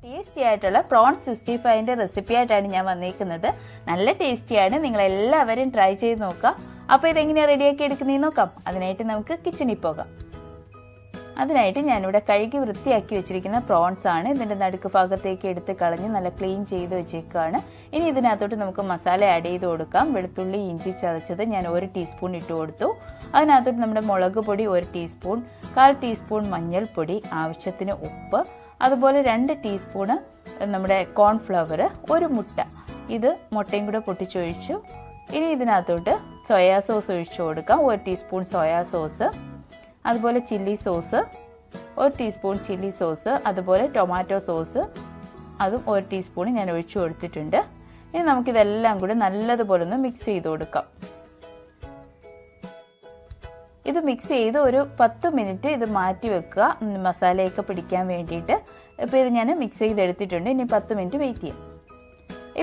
Tasty ആയിട്ടുള്ള prawn 65ന്റെ recipe ആയിട്ടാണ് ഞാൻ വന്നിരിക്കുന്നത്. നല്ല ടേസ്റ്റിയാണ്, നിങ്ങൾ എല്ലാവരും ട്രൈ ചെയ്ത് നോക്കാം. അപ്പോൾ ഇതെങ്ങനെയാണ് റെഡിയാക്കി എടുക്കുന്നതെന്ന് നോക്കാം. അതിനായിട്ട് നമുക്ക് കിച്ചണിൽ പോകാം. അതിനായിട്ട് ഞാനിവിടെ കഴുകി വൃത്തിയാക്കി വെച്ചിരിക്കുന്ന പ്രോൺസ് ആണ്. ഇതിൻ്റെ നടുക്ക് ഭാഗത്തേക്ക് എടുത്ത് കളഞ്ഞ് നല്ല ക്ലീൻ ചെയ്ത് വെച്ചേക്കുകയാണ്. ഇനി ഇതിനകത്തോട്ട് നമുക്ക് മസാല ആഡ് ചെയ്ത് കൊടുക്കാം. വെളുത്തുള്ളി ഇഞ്ചി ചതച്ചത് ഞാൻ 1 ടീസ്പൂൺ ഇട്ട് കൊടുത്തു. അതിനകത്തോട്ട് നമ്മുടെ മുളക് പൊടി 1 ടീസ്പൂൺ, 1/4 ടീസ്പൂൺ മഞ്ഞൾപ്പൊടി, ആവശ്യത്തിന് ഉപ്പ്, അതുപോലെ 2 ടീസ്പൂണ് നമ്മുടെ കോൺഫ്ലവർ, 1 മുട്ട, ഇത് മുട്ടയും കൂടെ പൊട്ടിച്ചൊഴിച്ചു. ഇനി ഇതിനകത്തോട്ട് സോയാ സോസ് ഒഴിച്ചു കൊടുക്കാം. 1 ടീസ്പൂൺ സോയാ സോസ്, അതുപോലെ chilli sauce 1 teaspoon chilli sauce, അതുപോലെ ടൊമാറ്റോ സോസ് അതും 1 ടീസ്പൂൺ ഞാൻ ഒഴിച്ചു കൊടുത്തിട്ടുണ്ട്. ഇനി നമുക്കിതെല്ലാം കൂടി നല്ലതുപോലെ ഒന്ന് മിക്സ് ചെയ്ത് കൊടുക്കാം. ഇത് മിക്സ് ചെയ്ത് ഒരു 10 മിനിറ്റ് ഇത് മാറ്റി വെക്കുക, മസാലയൊക്കെ പിടിക്കാൻ വേണ്ടിയിട്ട്. ഇപ്പോൾ ഇത് ഞാൻ മിക്സ് ചെയ്തെടുത്തിട്ടുണ്ട്. ഇനി 10 മിനിറ്റ് വെയിറ്റ് ചെയ്യാം.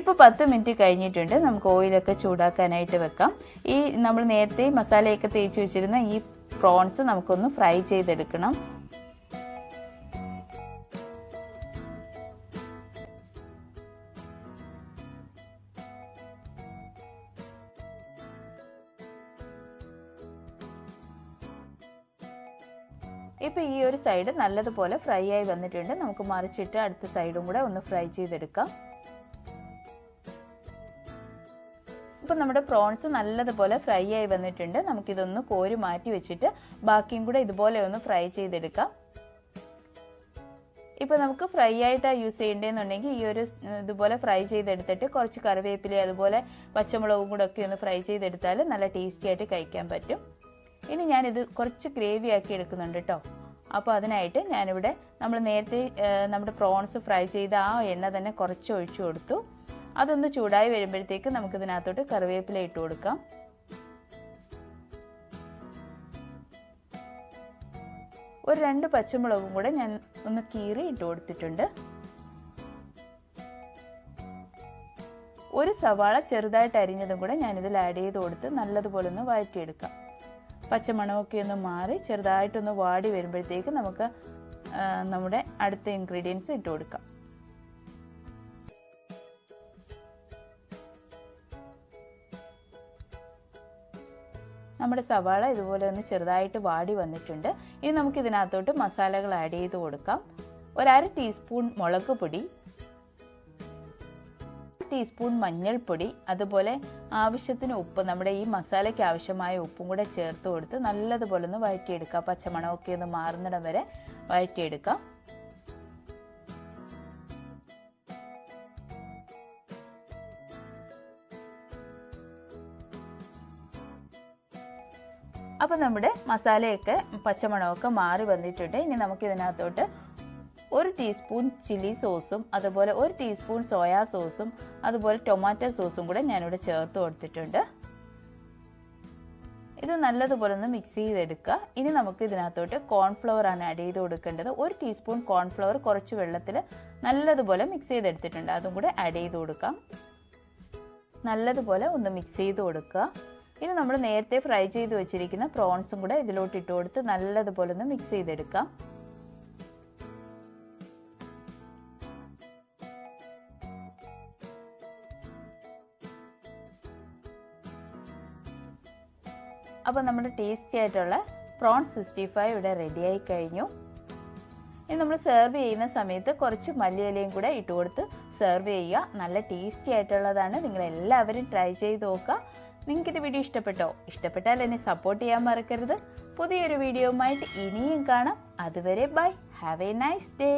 ഇപ്പോൾ 10 മിനിറ്റ് കഴിഞ്ഞിട്ടുണ്ട്. നമുക്ക് ഓയിലൊക്കെ ചൂടാക്കാനായിട്ട് വെക്കാം. ഈ നമ്മൾ നേരത്തെ മസാലയൊക്കെ തേച്ച് വെച്ചിരുന്ന ഈ പ്രോൺസ് നമുക്കൊന്ന് ഫ്രൈ ചെയ്തെടുക്കണം. ഇപ്പോൾ ഈ ഒരു സൈഡ് നല്ലതുപോലെ ഫ്രൈ ആയി വന്നിട്ടുണ്ട്. നമുക്ക് മറിച്ചിട്ട് അടുത്ത സൈഡും കൂടെ ഒന്ന് ഫ്രൈ ചെയ്തെടുക്കാം. ഇപ്പോൾ നമ്മുടെ പ്രോൺസ് നല്ലതുപോലെ ഫ്രൈ ആയി വന്നിട്ടുണ്ട്. നമുക്കിതൊന്ന് കോരി മാറ്റി വെച്ചിട്ട് ബാക്കിയും കൂടെ ഇതുപോലെ ഒന്ന് ഫ്രൈ ചെയ്തെടുക്കാം. ഇപ്പോൾ നമുക്ക് ഫ്രൈ ആയിട്ടാണ് യൂസ് ചെയ്യേണ്ടതെന്നുണ്ടെങ്കിൽ ഈ ഒരു ഇതുപോലെ ഫ്രൈ ചെയ്തെടുത്തിട്ട് കുറച്ച് കറിവേപ്പില അതുപോലെ പച്ചമുളകും കൂടെ ഒക്കെ ഒന്ന് ഫ്രൈ ചെയ്തെടുത്താൽ നല്ല ടേസ്റ്റി ആയിട്ട് കഴിക്കാൻ പറ്റും. ഇനി ഞാനിത് കുറച്ച് ഗ്രേവി ആക്കി എടുക്കുന്നുണ്ട് കേട്ടോ. അപ്പോൾ അതിനായിട്ട് ഞാനിവിടെ നമ്മൾ നേരത്തെ നമ്മുടെ പ്രോൺസ് ഫ്രൈ ചെയ്ത ആ എണ്ണ തന്നെ കുറച്ച് ഒഴിച്ചു കൊടുത്തു. അതൊന്ന് ചൂടായി വരുമ്പോഴത്തേക്ക് നമുക്കിതിനകത്തോട്ട് കറിവേപ്പില ഇട്ട് കൊടുക്കാം. ഒരു 2 പച്ചമുളകും കൂടെ ഞാൻ ഒന്ന് കീറി ഇട്ട് കൊടുത്തിട്ടുണ്ട്. ഒരു സവാള ചെറുതായിട്ട് അരിഞ്ഞതും കൂടെ ഞാനിതിൽ ആഡ് ചെയ്ത് കൊടുത്ത് നല്ലതുപോലെ ഒന്ന് വഴറ്റിയെടുക്കാം. പച്ചമണമൊക്കെ ഒന്ന് മാറി ചെറുതായിട്ടൊന്ന് വാടി വരുമ്പോഴത്തേക്ക് നമുക്ക് നമ്മുടെ അടുത്ത ഇൻഗ്രീഡിയൻസ് ഇട്ട് കൊടുക്കാം. നമ്മുടെ സവാള ഇതുപോലെ ഒന്ന് ചെറുതായിട്ട് വാടി വന്നിട്ടുണ്ട്. ഇനി നമുക്ക് ഇതിനകത്തോട്ട് മസാലകൾ ആഡ് ചെയ്ത് കൊടുക്കാം. 1/2 ടീസ്പൂൺ മുളക് പൊടി, 1 ടീസ്പൂൺ മഞ്ഞൾപ്പൊടി, അതുപോലെ ആവശ്യത്തിന് ഉപ്പ്, നമ്മുടെ ഈ മസാലയ്ക്ക് ആവശ്യമായ ഉപ്പും കൂടെ ചേർത്ത് കൊടുത്ത് നല്ലതുപോലെ ഒന്ന് വഴറ്റിയെടുക്കാം. പച്ചമണമൊക്കെ ഒന്ന് മാറുന്നിടം വരെ വഴറ്റിയെടുക്കാം. അപ്പോൾ നമ്മുടെ മസാലയൊക്കെ പച്ചമണമൊക്കെ മാറി വന്നിട്ടുണ്ട്. ഇനി നമുക്ക് ഇതിനകത്തോട്ട് 1 ടീസ്പൂൺ ചില്ലി സോസും അതുപോലെ 1 ടീസ്പൂൺ സോയാ സോസും അതുപോലെ ടൊമാറ്റോ സോസും കൂടെ ഞാനിവിടെ ചേർത്ത് കൊടുത്തിട്ടുണ്ട്. ഇത് നല്ലതുപോലെ ഒന്ന് മിക്സ് ചെയ്തെടുക്കുക. ഇനി നമുക്ക് ഇതിനകത്തോട്ട് കോൺഫ്ലവർ ആണ് ആഡ് ചെയ്ത് കൊടുക്കേണ്ടത്. 1 ടീസ്പൂൺ കോൺഫ്ലവർ കുറച്ച് വെള്ളത്തിൽ നല്ലതുപോലെ മിക്സ് ചെയ്തെടുത്തിട്ടുണ്ട്. അതും കൂടെ ആഡ് ചെയ്ത് കൊടുക്കാം. നല്ലതുപോലെ ഒന്ന് മിക്സ് ചെയ്ത് കൊടുക്കുക. ഇനി നമ്മൾ നേരത്തെ ഫ്രൈ ചെയ്ത് വെച്ചിരിക്കുന്ന പ്രോൺസും കൂടെ ഇതിലോട്ട് ഇട്ട് കൊടുത്ത് നല്ലതുപോലെ ഒന്ന് മിക്സ് ചെയ്തെടുക്കാം. അപ്പോൾ നമ്മുടെ ടേസ്റ്റി ആയിട്ടുള്ള പ്രോൺ 65 ഇവിടെ റെഡിയായി കഴിഞ്ഞു. ഇനി നമ്മൾ സെർവ് ചെയ്യുന്ന സമയത്ത് കുറച്ച് മല്ലിയിലയും കൂടെ ഇട്ട് കൊടുത്ത് സെർവ് ചെയ്യുക. നല്ല ടേസ്റ്റി ആയിട്ടുള്ളതാണ്. നിങ്ങളെല്ലാവരും ട്രൈ ചെയ്ത് നോക്കുക. നിങ്ങൾക്ക് വീഡിയോ ഇഷ്ടപ്പെട്ടാൽ എന്നെ സപ്പോർട്ട് ചെയ്യാൻ മറക്കരുത്. പുതിയൊരു വീഡിയോയുമായിട്ട് ഇനിയും കാണാം. അതുവരെ bye. Have a nice day.